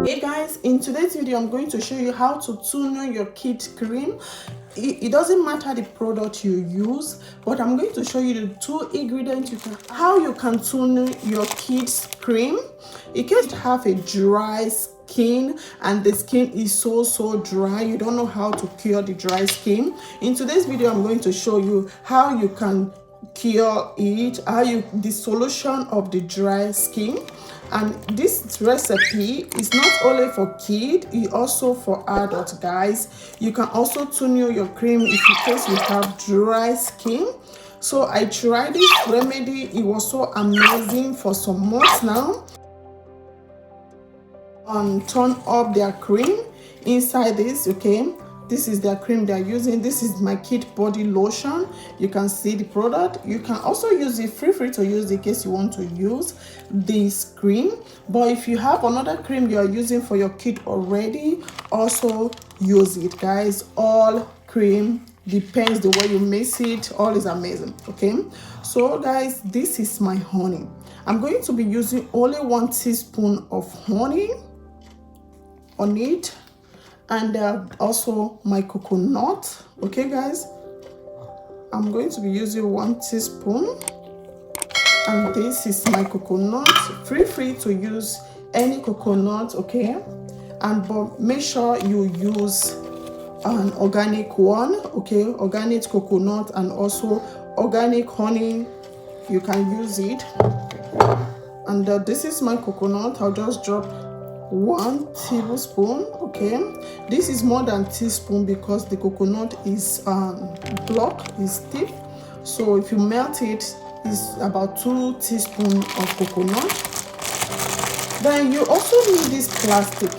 Hey guys, in today's video I'm going to show you how to tune your kid cream. It doesn't matter the product you use, but I'm going to show you the 2 ingredients how you can tune your kids cream in case you have a dry skin and the skin is so dry, you don't know how to cure the dry skin. In today's video I'm going to show you how you can cure it, the solution of the dry skin. And this recipe is not only for kids, it's also for adults, guys. You can also tune your cream if in case you have dry skin. So I tried this remedy, it was so amazing for some months now. Turn up their cream inside this, okay. This is their cream they're using. This is my kid body lotion. You can see the product. You can also use it, free to use in case you want to use this cream. But if you have another cream you are using for your kid already, also use it, guys. All cream depends the way you mix it, all is amazing, okay. So guys, this is my honey. I'm going to be using only 1 teaspoon of honey on it, and also my coconut, okay guys. I'm going to be using 1 teaspoon, and this is my coconut. Free to use any coconut, okay. And but make sure you use an organic one, okay. Organic coconut and also organic honey, you can use it. And this is my coconut. I'll just drop 1 tablespoon, okay. This is more than teaspoon because the coconut is is stiff. So if you melt it, it's about 2 teaspoons of coconut. Then you also need this plastic.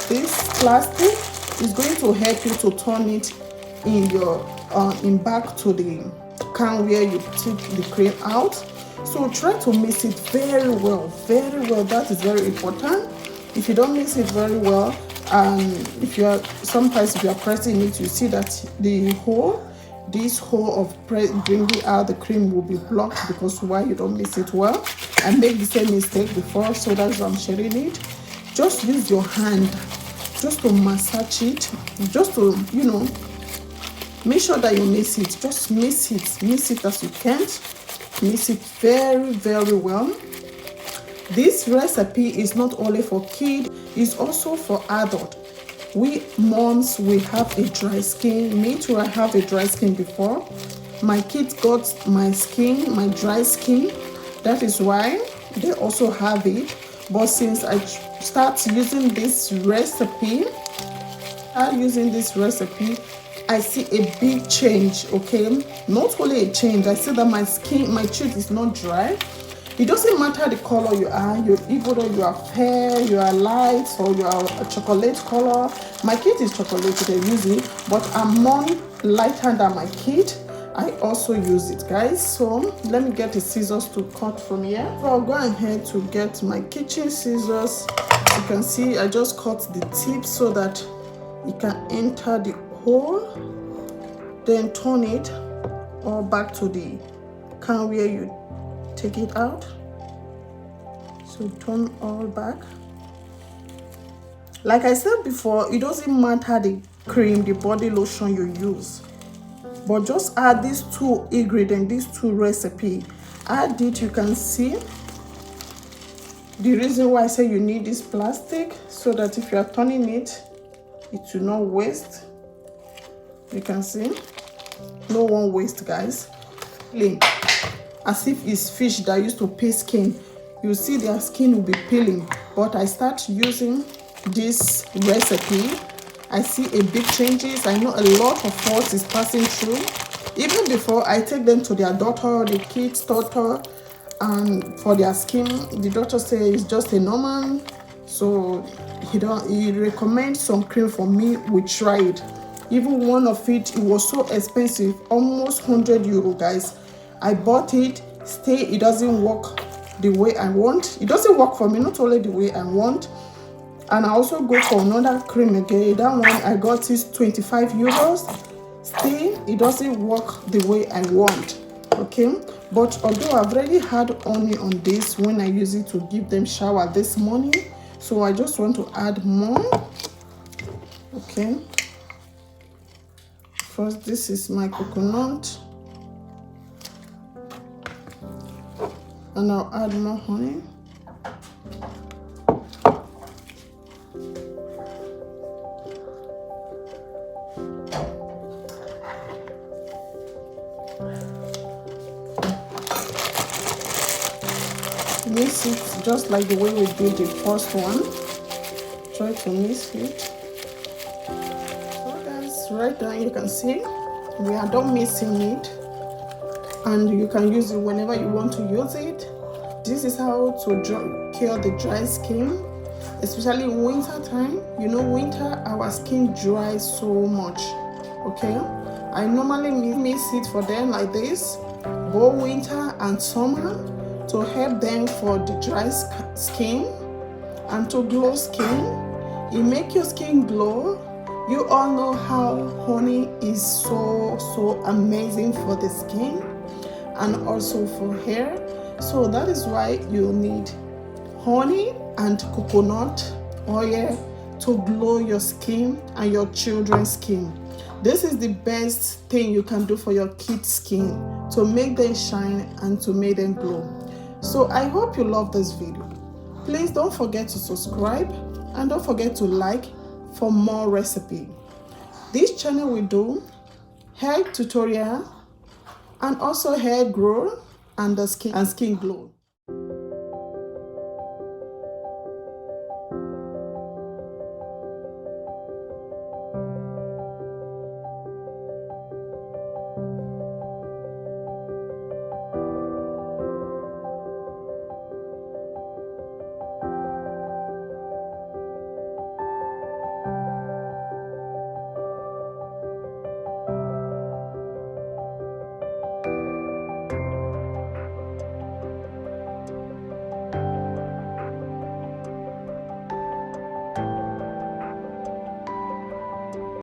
This plastic is going to help you to turn it in your back to the can where you take the cream out. So try to mix it very well, that is very important. If you don't mix it very well, sometimes if you are pressing it, you see that this hole of bringing out the cream will be blocked because why you don't mix it well. I made the same mistake before, so that's why I'm sharing it. Just use your hand just to massage it, just to, you know, make sure that you mix it. Just mix it as you can. Mix it very well. This recipe is not only for kids, it's also for adults. We moms, we have a dry skin. Me too, I have a dry skin before. My kids got my dry skin. That is why they also have it. But since I start using this recipe, I see a big change, okay. Not only a change, I see that my cheek is not dry. It doesn't matter the color you are, even though you are fair, you are light, or you are a chocolate color. My kid is chocolate, they use it, but I'm more lighter than my kid. I also use it, guys. So let me get the scissors to cut from here. So I'll go ahead to get my kitchen scissors. You can see I just cut the tip so that it can enter the hole. Then turn it all back to the can where you take it out. So turn all back. Like I said before, it doesn't matter the cream, the body lotion you use, but just add these 2 ingredients, these 2 recipes. Add it. You can see the reason why I say you need this plastic, so that if you are turning it, it will not waste. You can see no one waste, guys. As if it's fish that used to peel skin, you see their skin will be peeling. But I start using this recipe, I see a big changes. I know a lot of faults is passing through. Even before I take them to their doctor, the kid's doctor, and for their skin, the doctor says it's just a normal. So he recommends some cream for me. We try it. Even one of it was so expensive, almost 100 euro, guys. I bought it, it doesn't work the way I want. It doesn't work for me, not only the way I want. And I also go for another cream again. That one I got is 25 euros. Still, it doesn't work the way I want, okay. But although I've already had honey on this when I use it to give them shower this morning, so I just want to add more. Okay, first this is my coconut, and I'll add more honey. Mix it just like the way we did the first one. Try to mix it. So guys, right now you can see we are done mixing it, and you can use it whenever you want to use it. This is how to cure the dry skin, especially in winter time. You know, winter our skin dries so much. Okay, I normally mix it for them like this, both winter and summer, to help them for the dry skin and to glow skin. It makes your skin glow. You all know how honey is so amazing for the skin and also for hair. So that is why you need honey and coconut oil to glow your skin and your children's skin. This is the best thing you can do for your kids' skin to make them shine and to make them glow. So I hope you love this video. Please don't forget to subscribe and don't forget to like for more recipe. This channel will do hair tutorial and also hair grow and skin glow.